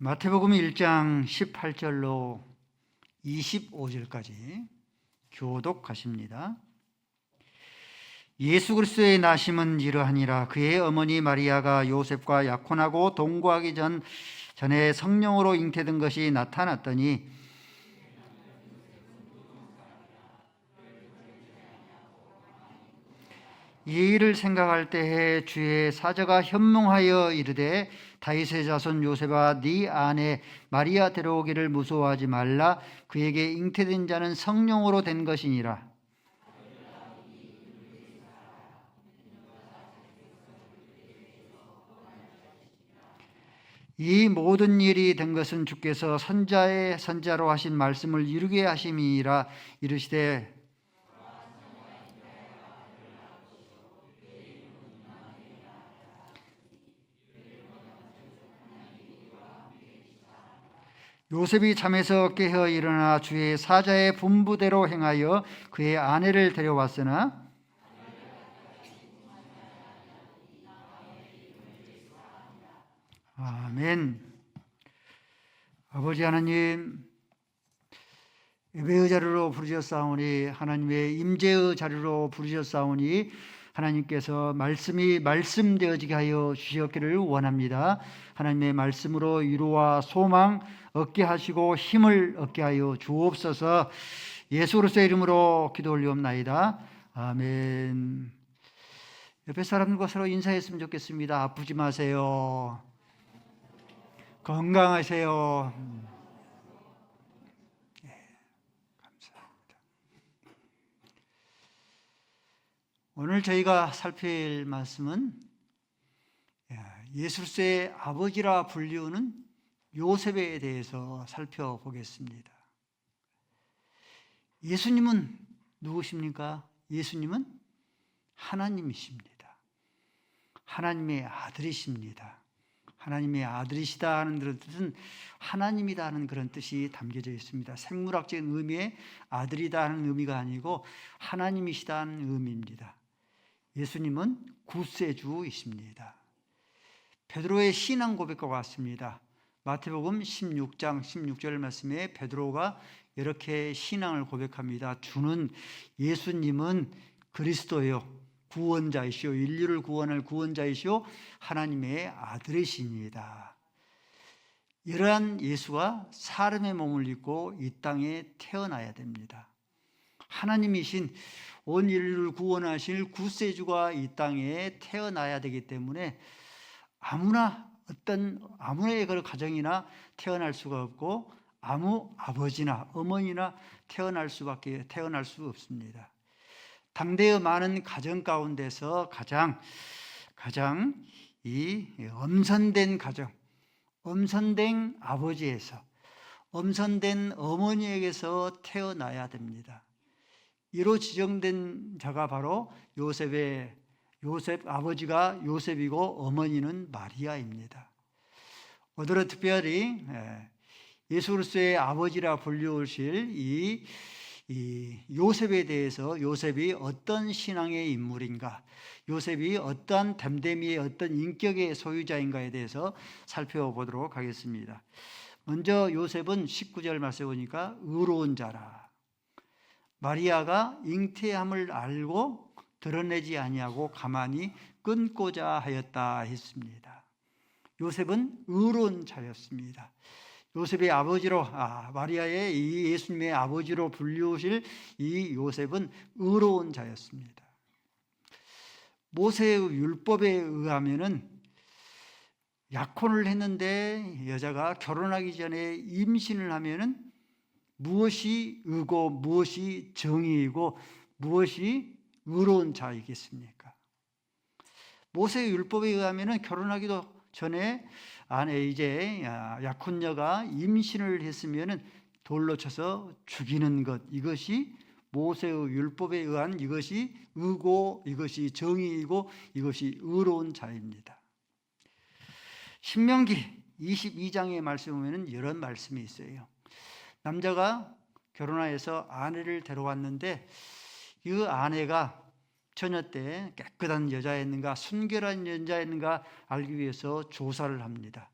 마태복음 1장 18절로 25절까지 교독하십니다. 예수 그리스도의 나심은 이러하니라. 그의 어머니 마리아가 요셉과 약혼하고 동거하기 전에 성령으로 잉태된 것이 나타났더니 이 일을 생각할 때에 주의 사자가 현몽하여 이르되 다윗의 자손 요셉아, 네 아내 마리아 데려오기를 무서워하지 말라. 그에게 잉태된 자는 성령으로 된 것이니라. 이 모든 일이 된 것은 주께서 선자의 선자로 하신 말씀을 이루게 하심이니라. 이르시되 요셉이 잠에서 깨어 일어나 주의 사자의 분부대로 행하여 그의 아내를 데려왔으나 아멘. 아버지 하나님, 예배의 자리로 부르셨사오니 하나님의 임재의 자리로 부르셨사오니 하나님께서 말씀이 말씀되어지게 하여 주셨기를 원합니다. 하나님의 말씀으로 위로와 소망 얻게 하시고 힘을 얻게 하여 주옵소서. 예수 그리스도의 이름으로 기도 올리옵나이다. 아멘. 옆에 사람들과 서로 인사했으면 좋겠습니다. 아프지 마세요. 건강하세요. 감사합니다. 오늘 저희가 살필 말씀은 예수 그리스도의 아버지라 불리우는 요셉에 대해서 살펴보겠습니다. 예수님은 누구십니까? 예수님은 하나님이십니다. 하나님의 아들이십니다. 하나님의 아들이시다 하는 뜻은 하나님이다 하는 그런 뜻이 담겨져 있습니다. 생물학적인 의미의 아들이다 하는 의미가 아니고 하나님이시다 하는 의미입니다. 예수님은 구세주이십니다. 베드로의 신앙 고백과 같습니다. 마태복음 16장 16절 말씀에 베드로가 이렇게 신앙을 고백합니다. 주는 예수님은 그리스도요 구원자이시오, 인류를 구원할 구원자이시오, 하나님의 아들이십니다. 이러한 예수가 사람의 몸을 입고 이 땅에 태어나야 됩니다. 하나님이신 온 인류를 구원하실 구세주가 이 땅에 태어나야 되기 때문에 아무의 그 가정이나 태어날 수가 없고 아무 아버지나 어머니나 태어날 수 없습니다. 당대의 많은 가정 가운데서 가장 이 엄선된 가정, 엄선된 아버지에서, 엄선된 어머니에게서 태어나야 됩니다. 이로 지정된 자가 바로 요셉 아버지가 요셉이고 어머니는 마리아입니다. 오늘은 특별히 예수 그리스도의 아버지라 불리우실 이 요셉에 대해서, 요셉이 어떤 신앙의 인물인가, 요셉이 어떠한 댐데미의 어떤 인격의 소유자인가에 대해서 살펴보도록 하겠습니다. 먼저 요셉은 19절 말씀에 보니까 의로운 자라. 마리아가 잉태함을 알고 드러내지 아니하고 가만히 끊고자 하였다 했습니다. 요셉은 의로운 자였습니다. 요셉의 아버지로, 마리아의 이 예수님의 아버지로 불리우실 이 요셉은 의로운 자였습니다. 모세의 율법에 의하면은 약혼을 했는데 여자가 결혼하기 전에 임신을 하면은 무엇이 의고 무엇이 정의이고 무엇이 의로운 자이겠습니까? 모세의 율법에 의하면은 결혼하기도 전에 아내 이제 약혼녀가 임신을 했으면은 돌로 쳐서 죽이는 것, 이것이 모세의 율법에 의한 이것이 의고 이것이 정의이고 이것이 의로운 자입니다. 신명기 22장의 말씀에 보면은 이런 말씀이 있어요. 남자가 결혼하여서 아내를 데려왔는데 그 아내가 처녀 때 깨끗한 여자였는가 순결한 여자였는가 알기 위해서 조사를 합니다.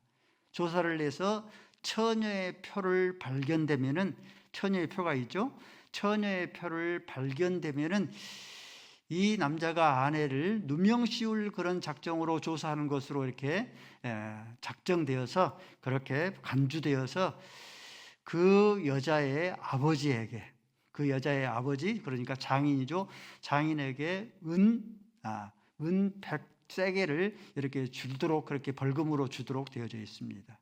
조사를 해서 처녀의 표를 발견되면은, 처녀의 표가 있죠. 처녀의 표를 발견되면은 이 남자가 아내를 누명 씌울 그런 작정으로 조사하는 것으로 이렇게 작정되어서, 그렇게 간주되어서 그 여자의 아버지에게, 그 여자의 아버지, 그러니까 장인이죠. 장인에게 은 100세겔을 이렇게 주도록, 그렇게 벌금으로 주도록 되어져 있습니다.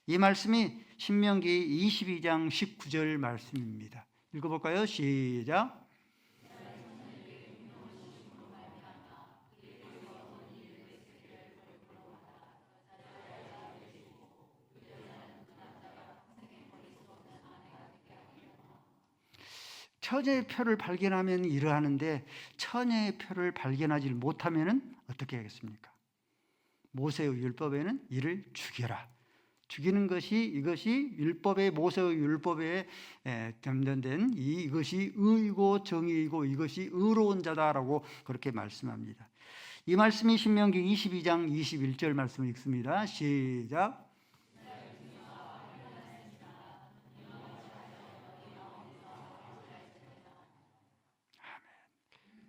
이 말씀이 신명기 22장 19절 말씀입니다. 읽어볼까요? 시작. 처녀의 표를 발견하면 이러하는데, 처녀의 표를 발견하지 못하면 어떻게 하겠습니까? 모세의 율법에는 이를 죽여라. 죽이는 것이, 이것이 율법의, 모세의 율법에 담당된 이것이 의이고 정의이고 이것이 의로운 자다라고 그렇게 말씀합니다. 이 말씀이 신명기 22장 21절 말씀을 읽습니다. 시작.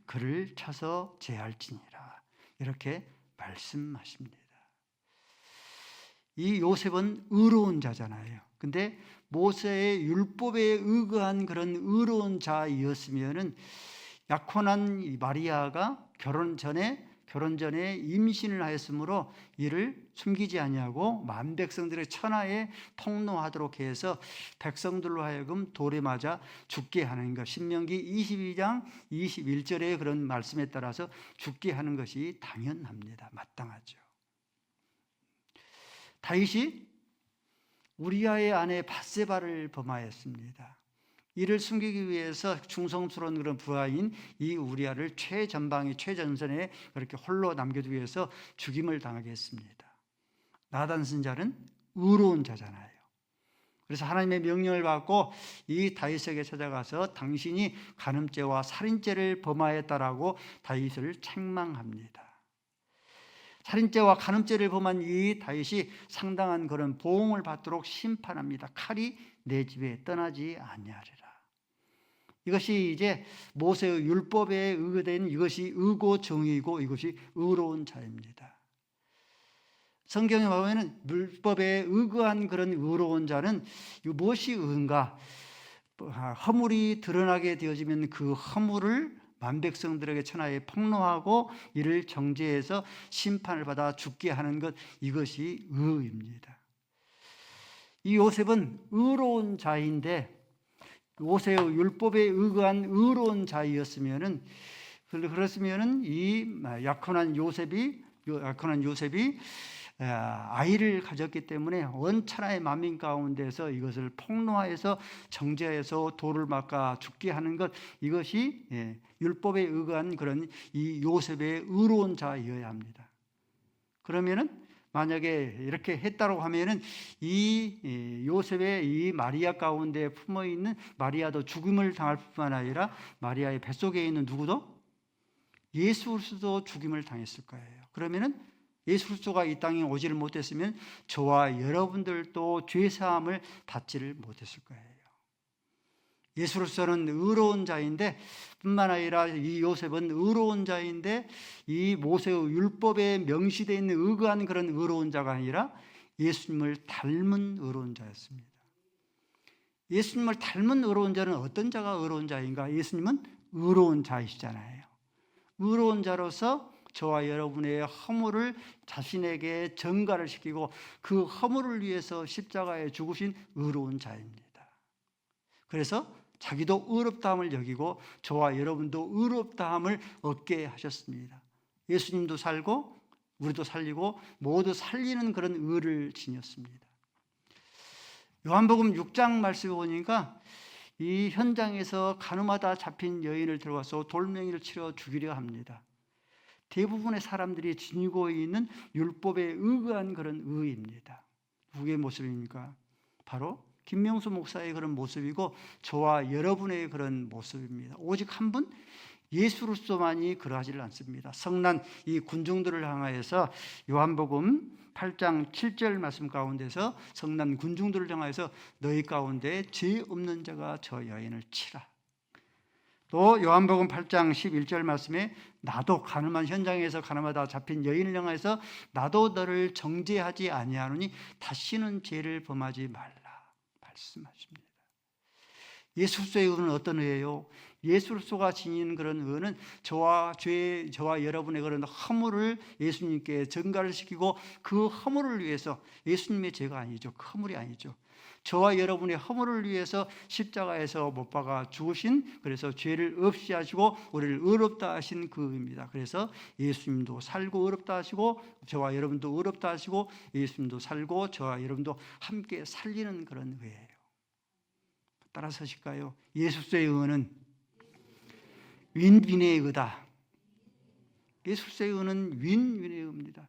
그를 쳐서 제할지니라, 이렇게 말씀하십니다. 이 요셉은 의로운 자잖아요. 근데 모세의 율법에 의거한 그런 의로운 자이었으면은 약혼한 마리아가 결혼 전에 임신을 하였으므로 이를 숨기지 아니하고 만 백성들의 천하에 통로하도록 해서 백성들로 하여금 돌에 맞아 죽게 하는 것, 신명기 22장 21절의 그런 말씀에 따라서 죽게 하는 것이 당연합니다. 마땅하죠. 다윗이 우리아의 아내 밧세바를 범하였습니다. 이를 숨기기 위해서 충성스러운 그런 부하인 이 우리아를 최전선에 그렇게 홀로 남겨두기 위해서 죽임을 당하게 했습니다. 나단 선지자는 의로운 자잖아요. 그래서 하나님의 명령을 받고 이 다윗에게 찾아가서 당신이 간음죄와 살인죄를 범하였다라고 다윗을 책망합니다. 살인죄와 간음죄를 범한 이 다윗이 상당한 그런 보응을 받도록 심판합니다. 칼이 내 집에 떠나지 아니하리라. 이것이 이제 모세의 율법에 의거된 이것이 의고 정의이고 이것이 의로운 자입니다. 성경에 보면은 율법에 의거한 그런 의로운 자는 무엇이 의인가? 허물이 드러나게 되어지면 그 허물을 만백성들에게 천하에 폭로하고 이를 정죄해서 심판을 받아 죽게 하는 것, 이것이 의입니다. 이 요셉은 의로운 자인데, 모세의 율법에 의거한 의로운 자이었으면은, 그렇으면은 이 약혼한 요셉이 아이를 가졌기 때문에 온 천하의 만민 가운데서 이것을 폭로하여서 정죄해서 돌을 막아 죽게 하는 것, 이것이 율법에 의거한 그런 이 요셉의 의로운 자이어야 합니다. 그러면은 만약에 이렇게 했다고 하면은 이 요셉의 이 마리아 가운데 품어 있는 마리아도 죽음을 당할 뿐만 아니라 마리아의 뱃속에 있는 누구도, 예수 그리스도도 죽임을 당했을 거예요. 그러면은 예수 그리스도가 이 땅에 오지를 못했으면 저와 여러분들도 죄 사함을 받지를 못했을 거예요. 예수 그리스도는 의로운 자인데 뿐만 아니라 이 요셉은 의로운 자인데 이 모세의 율법에 명시되어 있는 의거한 그런 의로운 자가 아니라 예수님을 닮은 의로운 자였습니다. 예수님을 닮은 의로운 자는 어떤 자가 의로운 자인가? 예수님은 의로운 자이시잖아요. 의로운 자로서 저와 여러분의 허물을 자신에게 전가를 시키고 그 허물을 위해서 십자가에 죽으신 의로운 자입니다. 그래서 자기도 의롭다함을 여기고 저와 여러분도 의롭다함을 얻게 하셨습니다. 예수님도 살고 우리도 살리고 모두 살리는 그런 의를 지녔습니다. 요한복음 6장 말씀에 보니까 이 현장에서 간음하다 잡힌 여인을 들어가서 돌멩이를 치러 죽이려 합니다. 대부분의 사람들이 지니고 있는 율법에 의거한 그런 의입니다. 누구의 모습입니까? 바로 김명수 목사의 그런 모습이고 저와 여러분의 그런 모습입니다. 오직 한 분, 예수로서만이 그러하지를 않습니다. 성난 이 군중들을 향하여서 요한복음 8장 7절 말씀 가운데서 성난 군중들을 향하여서 너희 가운데 죄 없는 자가 저 여인을 치라. 또 요한복음 8장 11절 말씀에 나도 가늠한 현장에서 가늠하다 잡힌 여인을 향해서 나도 너를 정죄하지 아니하노니 다시는 죄를 범하지 말라 말씀하십니다. 예수로서의 의는 어떤 의예요? 예수로서가 지닌 그런 의는 저와 여러분의 그런 허물을 예수님께 전가를 시키고 그 허물을 위해서 예수님의 죄가 아니죠. 그 허물이 아니죠. 저와 여러분의 허물을 위해서 십자가에서 못 박아 죽으신, 그래서 죄를 없이 하시고 우리를 의롭다 하신 그 의입니다. 그래서 예수님도 살고 의롭다 하시고 저와 여러분도 의롭다 하시고 예수님도 살고 저와 여러분도 함께 살리는 그런 의예요. 따라 서실까요? 예수의 의는 윈윈의 의다. 예수의 의는 윈윈의 의입니다.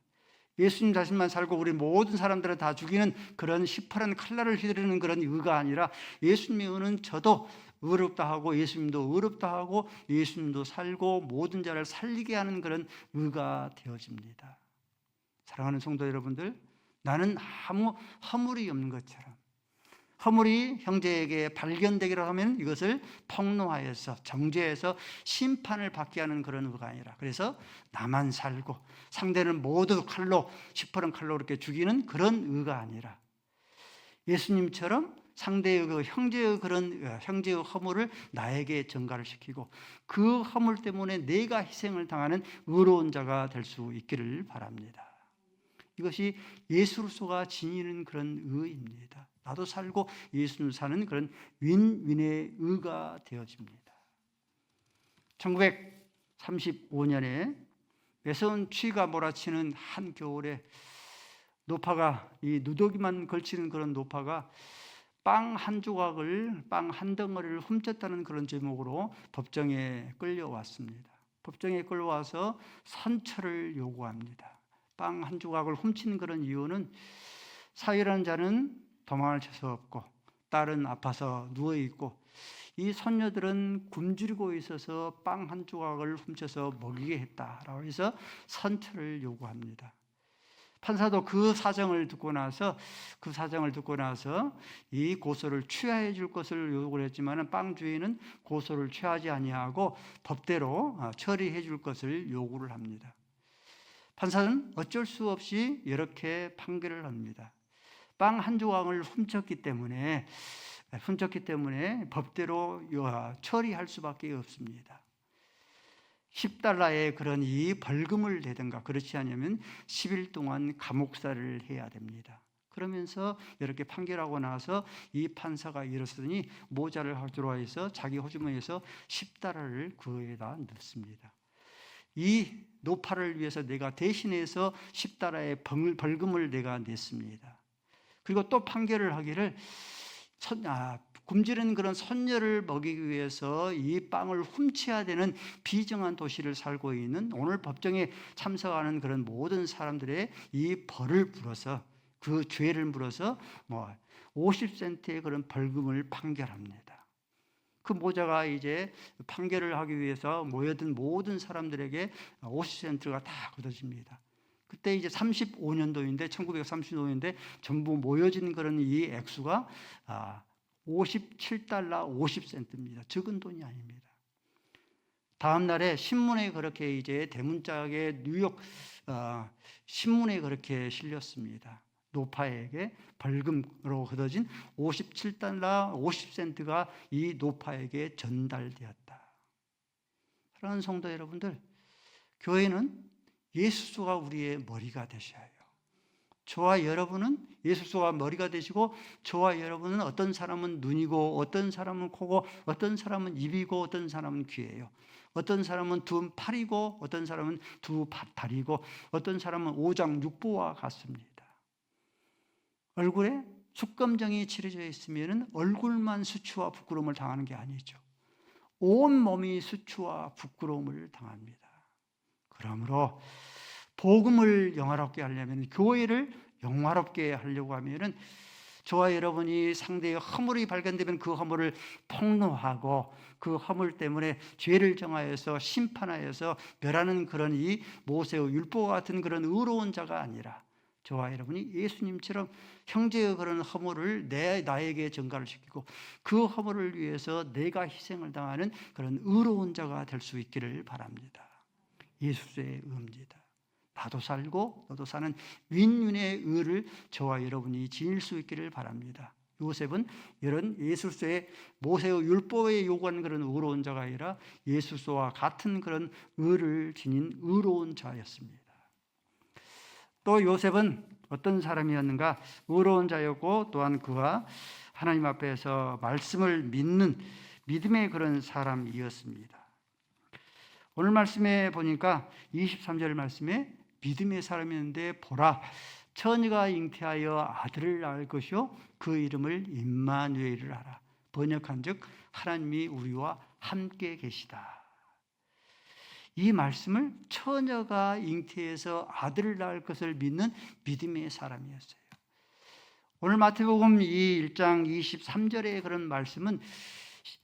예수님 자신만 살고 우리 모든 사람들을 다 죽이는 그런 시퍼런 칼날을 휘두르는 그런 의가 아니라 예수님의 의는 저도 의롭다 하고 예수님도 의롭다 하고 예수님도 살고 모든 자를 살리게 하는 그런 의가 되어집니다. 사랑하는 성도 여러분들, 나는 아무 허물이 없는 것처럼, 허물이 형제에게 발견되기로 하면 이것을 폭로하여서 정죄해서 심판을 받게 하는 그런 의가 아니라, 그래서 나만 살고 상대는 모두 칼로 시퍼런 칼로 이렇게 죽이는 그런 의가 아니라 예수님처럼 상대의 그 형제의 그런 형제의 허물을 나에게 전가를 시키고 그 허물 때문에 내가 희생을 당하는 의로운 자가 될 수 있기를 바랍니다. 이것이 예수로서가 지니는 그런 의입니다. 나도 살고 예수님 사는 그런 윈윈의 의가 되어집니다. 1935년에 매서운 추위가 몰아치는 한 겨울에 노파가, 이 누더기만 걸치는 그런 노파가 빵 한 조각을, 빵 한 덩어리를 훔쳤다는 그런 제목으로 법정에 끌려왔습니다. 법정에 끌려와서 선처를 요구합니다. 빵 한 조각을 훔친 그런 이유는 사위라는 자는 도망을 칠 수 없고 딸은 아파서 누워있고 이 손녀들은 굶주리고 있어서 빵 한 조각을 훔쳐서 먹이게 했다라고 해서 선처를 요구합니다. 판사도 그 사정을 듣고 나서 이 고소를 취하해 줄 것을 요구를 했지만 빵 주인은 고소를 취하지 아니하고 법대로 처리해 줄 것을 요구를 합니다. 판사는 어쩔 수 없이 이렇게 판결을 합니다. 빵 한 조각을 훔쳤기 때문에 법대로 처리할 수밖에 없습니다. 10달러의 그런 이 벌금을 내든가 그렇지 않으면 10일 동안 감옥살이를 해야 됩니다. 그러면서 이렇게 판결하고 나서 이 판사가 일어서더니 모자를 들어와서 자기 호주머니에서 10달러를 그에다 넣습니다. 이 노파를 위해서 내가 대신해서 10달러의 벌금을 내가 냈습니다. 그리고 또 판결을 하기를 굶주린 그런 손녀를 먹이기 위해서 이 빵을 훔쳐야 되는 비정한 도시를 살고 있는 오늘 법정에 참석하는 그런 모든 사람들의 이 벌을 물어서, 그 죄를 물어서 50센트의 그런 벌금을 판결합니다. 그 모자가 이제 판결을 하기 위해서 모여든 모든 사람들에게 50센트가 다 걷어집니다. 그때 이제 35년도인데 1935년인데 전부 모여진 그런 이 액수가 57달러 50센트입니다. 적은 돈이 아닙니다. 다음 날에 신문에 그렇게 이제 대문짝에 뉴욕 신문에 그렇게 실렸습니다. 노파에게 벌금으로 걷어진 57달러 50센트가 이 노파에게 전달되었다. 사랑하는 성도 여러분들, 교회는 예수가 우리의 머리가 되셔야 해요. 저와 여러분은 예수가 머리가 되시고 저와 여러분은 어떤 사람은 눈이고 어떤 사람은 코고 어떤 사람은 입이고 어떤 사람은 귀예요. 어떤 사람은 두 팔이고 어떤 사람은 두 다리고 어떤 사람은 오장육부와 같습니다. 얼굴에 숙검정이 칠해져 있으면 얼굴만 수치와 부끄러움을 당하는 게 아니죠. 온 몸이 수치와 부끄러움을 당합니다. 그러므로 복음을 영화롭게 하려면, 교회를 영화롭게 하려고 하면은 저와 여러분이 상대의 허물이 발견되면 그 허물을 폭로하고 그 허물 때문에 죄를 정하여서 심판하여서 멸하는 그런 이 모세의 율법과 같은 그런 의로운 자가 아니라 저와 여러분이 예수님처럼 형제의 그런 허물을 나에게 전가를 시키고 그 허물을 위해서 내가 희생을 당하는 그런 의로운 자가 될 수 있기를 바랍니다. 예수의 의입니다. 나도 살고 너도 사는 윈윈의 의를 저와 여러분이 지닐 수 있기를 바랍니다. 요셉은 이런 예수의 모세의 율법에 요구하는 그런 의로운 자가 아니라 예수와 같은 그런 의를 지닌 의로운 자였습니다. 또 요셉은 어떤 사람이었는가? 의로운 자였고 또한 그가 하나님 앞에서 말씀을 믿는 믿음의 그런 사람이었습니다. 오늘 말씀에 보니까 23절 말씀에 믿음의 사람이었는데 보라 처녀가 잉태하여 아들을 낳을 것이요 그 이름을 임마누엘을 하라. 번역한즉 하나님이 우리와 함께 계시다. 이 말씀을 처녀가 잉태해서 아들을 낳을 것을 믿는 믿음의 사람이었어요. 오늘 마태복음 1장 23절의 그런 말씀은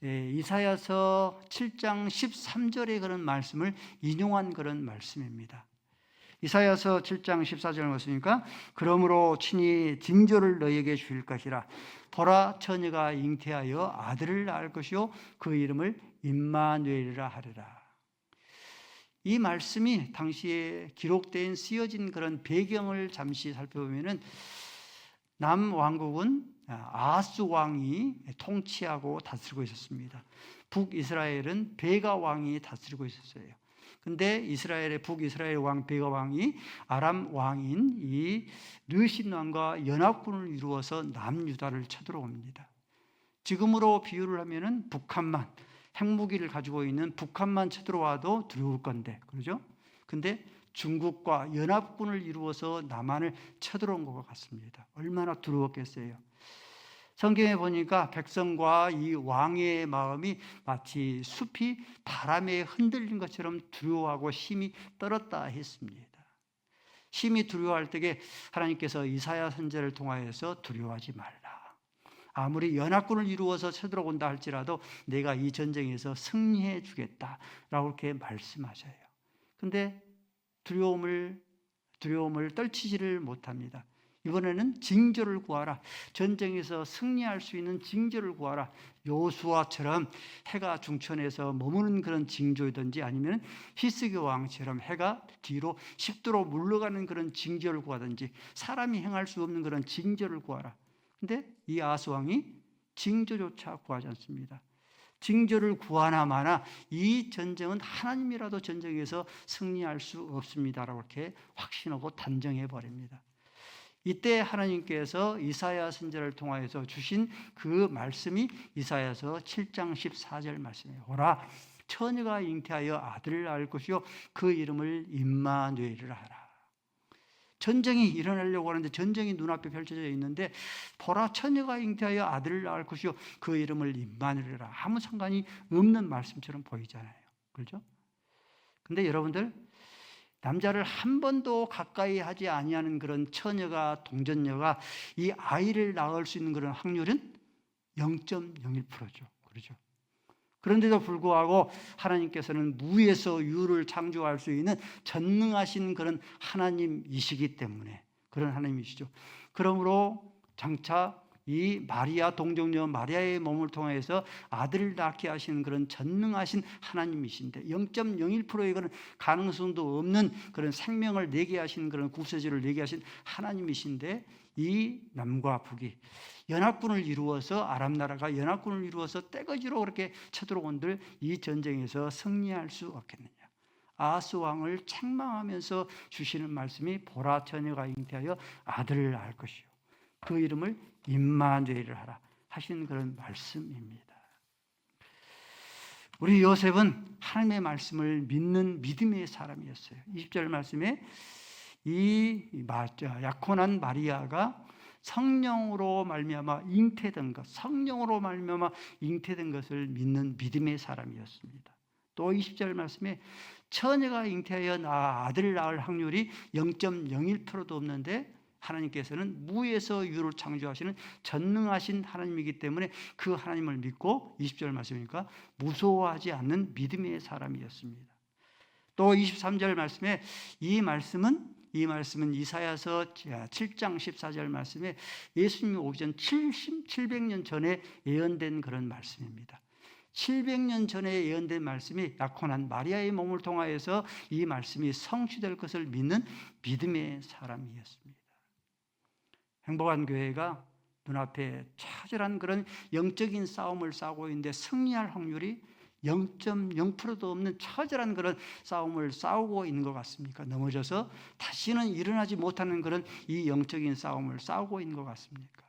이사야서 7장 13절의 그런 말씀을 인용한 그런 말씀입니다. 이사야서 7장 14절 말씀이니까 그러므로 친히 징조를 너희에게 주실 것이라. 보라 처녀가 잉태하여 아들을 낳을 것이요 그 이름을 임마누엘이라 하리라. 이 말씀이 당시에 기록된 쓰여진 그런 배경을 잠시 살펴보면은 남왕국은 아하스 왕이 통치하고 다스리고 있었습니다. 북이스라엘은 베가 왕이 다스리고 있었어요. 근데 이스라엘의 북이스라엘 왕 베가 왕이 아람 왕인 이 르신 왕과 연합군을 이루어서 남유다를 쳐들어옵니다. 지금으로 비유를 하면은 북한만 핵무기를 가지고 있는 북한만 쳐들어와도 두려울 건데, 그러죠? 근데 중국과 연합군을 이루어서 남한을 쳐들어온 것 같습니다. 얼마나 두려웠겠어요. 성경에 보니까 백성과 이 왕의 마음이 마치 숲이 바람에 흔들린 것처럼 두려워하고 심히 떨었다 했습니다. 심히 두려워할 때에 하나님께서 이사야 선지자를 통하여서 두려워하지 말라. 아무리 연합군을 이루어서 쳐들어온다 할지라도 내가 이 전쟁에서 승리해 주겠다라고 이렇게 말씀하셔요. 근데 두려움을 떨치지를 못합니다. 이번에는 징조를 구하라. 전쟁에서 승리할 수 있는 징조를 구하라. 요수아처럼 해가 중천에서 머무는 그런 징조이든지 아니면 히스기 왕처럼 해가 뒤로 10도로 물러가는 그런 징조를 구하든지 사람이 행할 수 없는 그런 징조를 구하라. 근데 이 아하스 왕이 징조조차 구하지 않습니다. 징조를 구하나 마나 이 전쟁은 하나님이라도 전쟁에서 승리할 수 없습니다라고 이렇게 확신하고 단정해 버립니다. 이때 하나님께서 이사야 선지자를 통하여서 주신 그 말씀이 이사야서 7장 14절 말씀이에요. 오라 처녀가 잉태하여 아들을 낳을 것이요 그 이름을 임마누엘이라 하라. 전쟁이 일어나려고 하는데 전쟁이 눈앞에 펼쳐져 있는데 보라 처녀가 잉태하여 아들을 낳을 것이요 그 이름을 임마누엘이라. 아무 상관이 없는 말씀처럼 보이잖아요. 그렇죠? 근데 여러분들 남자를 한 번도 가까이 하지 아니하는 그런 처녀가 동전녀가 이 아이를 낳을 수 있는 그런 확률은 0.01%죠. 그렇죠? 그런데도 불구하고 하나님께서는 무에서 유를 창조할 수 있는 전능하신 그런 하나님이시기 때문에 그런 하나님이시죠. 그러므로 장차 이 마리아 동정녀 마리아의 몸을 통해서 아들을 낳게 하시는 그런 전능하신 하나님이신데 0.01%의 그런 가능성도 없는 그런 생명을 내게 하시는 그런 구세주를 내게 하신 하나님이신데 이 남과 북이 연합군을 이루어서 아람 나라가 연합군을 이루어서 떼거지로 그렇게 쳐들어온들 이 전쟁에서 승리할 수 없겠느냐. 아하스 왕을 책망하면서 주시는 말씀이 보라 처녀가 잉태하여 아들을 낳을 것이요 그 이름을 임마누엘을 하라 하신 그런 말씀입니다. 우리 요셉은 하나님의 말씀을 믿는 믿음의 사람이었어요. 20절 말씀에 이 약혼한 마리아가 성령으로 말미암아 잉태된 것, 성령으로 말미암아 잉태된 것을 믿는 믿음의 사람이었습니다. 또 20절 말씀에 처녀가 잉태하여 아들을 낳을 확률이 0.01%도 없는데 하나님께서는 무에서 유를 창조하시는 전능하신 하나님이기 때문에 그 하나님을 믿고 20절 말씀이니까 무서워하지 않는 믿음의 사람이었습니다. 또 23절 말씀에 이 말씀은 이사야서 7장 14절 말씀에 예수님이 오기 전 700년 전에 예언된 그런 말씀입니다. 700년 전에 예언된 말씀이 약혼한 마리아의 몸을 통하여서 이 말씀이 성취될 것을 믿는 믿음의 사람이었습니다. 행복한 교회가 눈앞에 처절한 그런 영적인 싸움을 싸우고 있는데 승리할 확률이 0.0%도 없는 처절한 그런 싸움을 싸우고 있는 것 같습니까? 넘어져서 다시는 일어나지 못하는 그런 이 영적인 싸움을 싸우고 있는 것 같습니까?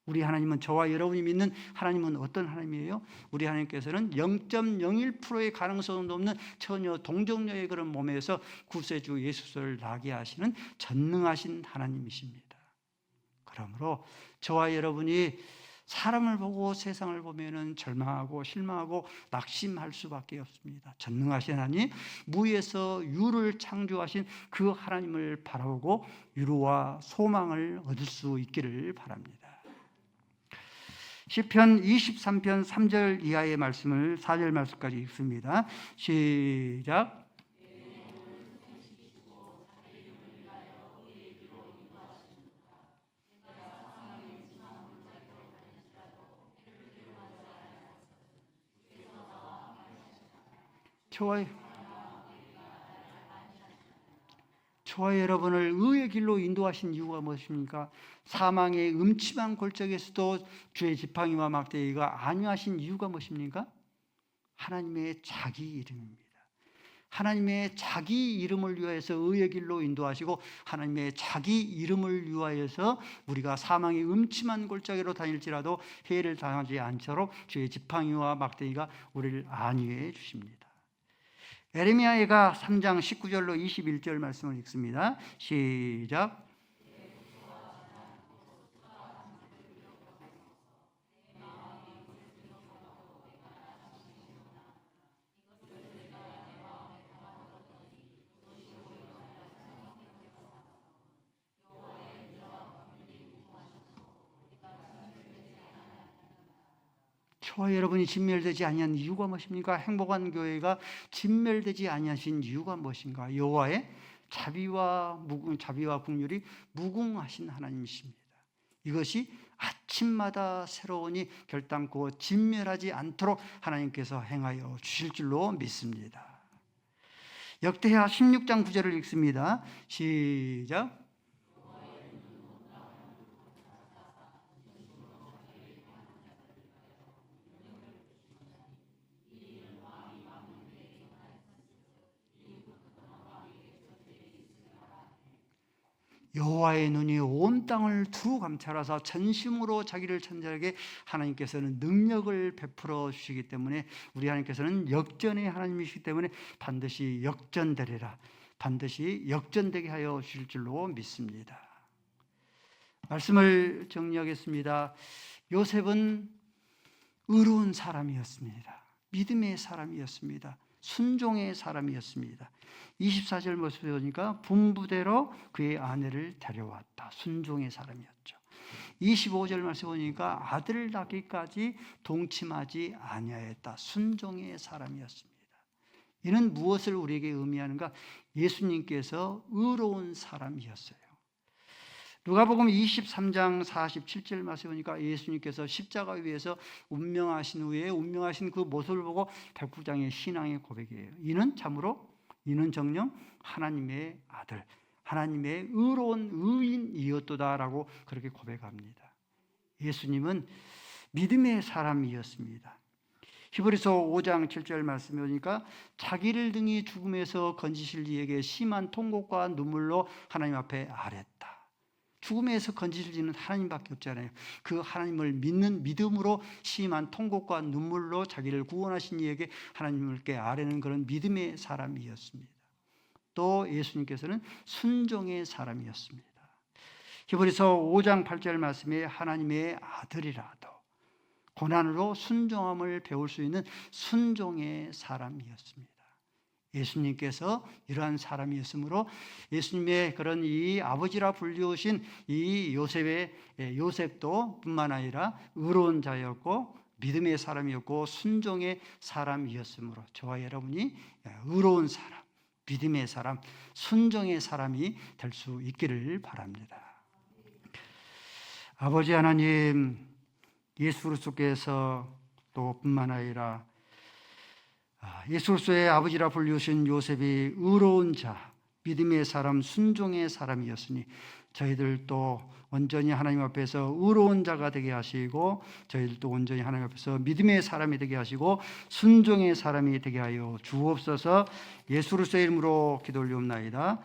우리 하나님은, 저와 여러분이 믿는 하나님은 어떤 하나님이에요? 우리 하나님께서는 0.01%의 가능성도 없는 처녀 동정녀의 그런 몸에서 구세주 예수를 나게 하시는 전능하신 하나님이십니다. 그러므로 저와 여러분이 사람을 보고 세상을 보면은 절망하고 실망하고 낙심할 수밖에 없습니다. 전능하신 하나님, 무에서 유를 창조하신 그 하나님을 바라보고 위로와 소망을 얻을 수 있기를 바랍니다. 시편 23편 3절 이하의 말씀을 4절 말씀까지 읽습니다. 시작. 저와 여러분을 의의 길로 인도하신 이유가 무엇입니까? 사망의 음침한 골짜기에서도 주의 지팡이와 막대기가 안위하신 이유가 무엇입니까? 하나님의 자기 이름입니다. 하나님의 자기 이름을 위하여서 의의 길로 인도하시고 하나님의 자기 이름을 위하여서 우리가 사망의 음침한 골짜기로 다닐지라도 해를 당하지 않도록 주의 지팡이와 막대기가 우리를 안위해 주십니다. 에레미야가 3장 19절로 21절 말씀을 읽습니다. 시작. 저와 여러분이 진멸되지 아니한 이유가 무엇입니까? 행복한 교회가 진멸되지 아니하신 이유가 무엇인가? 여호와의 자비와 긍휼이 무궁하신 하나님이십니다. 이것이 아침마다 새로우니 결단코 진멸하지 않도록 하나님께서 행하여 주실 줄로 믿습니다. 역대하 16장 9절을 읽습니다. 시작. 여호와의 눈이 온 땅을 두루 감찰하사 전심으로 자기를 천대하게 하나님께서는 능력을 베풀어 주시기 때문에 우리 하나님께서는 역전의 하나님이시기 때문에 반드시 역전되리라, 반드시 역전되게 하여 주실 줄로 믿습니다. 말씀을 정리하겠습니다. 요셉은 의로운 사람이었습니다. 믿음의 사람이었습니다. 순종의 사람이었습니다. 24절 모습을 보니까 분부대로 그의 아내를 데려왔다. 순종의 사람이었죠. 25절 말씀 보니까 아들을 낳기까지 동침하지 아니하였다. 순종의 사람이었습니다. 이는 무엇을 우리에게 의미하는가? 예수님께서 의로운 사람이었어요. 누가복음 23장 47절 말씀 보니까 예수님께서 십자가 위에서 운명하신 후에 운명하신 그 모습을 보고 백부장의 신앙의 고백이에요. 이는 정녕 하나님의 아들, 하나님의 의로운 의인이었도다라고 그렇게 고백합니다. 예수님은 믿음의 사람이었습니다. 히브리서 5장 7절 말씀에 보니까 자기를 등이 죽음에서 건지실 이에게 심한 통곡과 눈물로 하나님 앞에 아랬다. 죽음에서 건지시는 하나님밖에 없잖아요. 그 하나님을 믿는 믿음으로 심한 통곡과 눈물로 자기를 구원하신 이에게 하나님께 아뢰는 그런 믿음의 사람이었습니다. 또 예수님께서는 순종의 사람이었습니다. 히브리서 5장 8절 말씀에 하나님의 아들이라도 고난으로 순종함을 배울 수 있는 순종의 사람이었습니다. 예수님께서 이러한 사람이었으므로 예수님의 그런 이 아버지라 불리우신 이 요셉도 뿐만 아니라 의로운 자였고 믿음의 사람이었고 순종의 사람이었으므로 저와 여러분이 의로운 사람, 믿음의 사람, 순종의 사람이 될 수 있기를 바랍니다. 아버지 하나님, 예수 그리스도께서 또 뿐만 아니라 예수 그리스도의 아버지라 불리우신 요셉이 의로운 자, 믿음의 사람, 순종의 사람이었으니 저희들도 온전히 하나님 앞에서 의로운 자가 되게 하시고 저희들도 온전히 하나님 앞에서 믿음의 사람이 되게 하시고 순종의 사람이 되게 하여 주옵소서. 예수 그리스도의 이름으로 기도 올리옵나이다.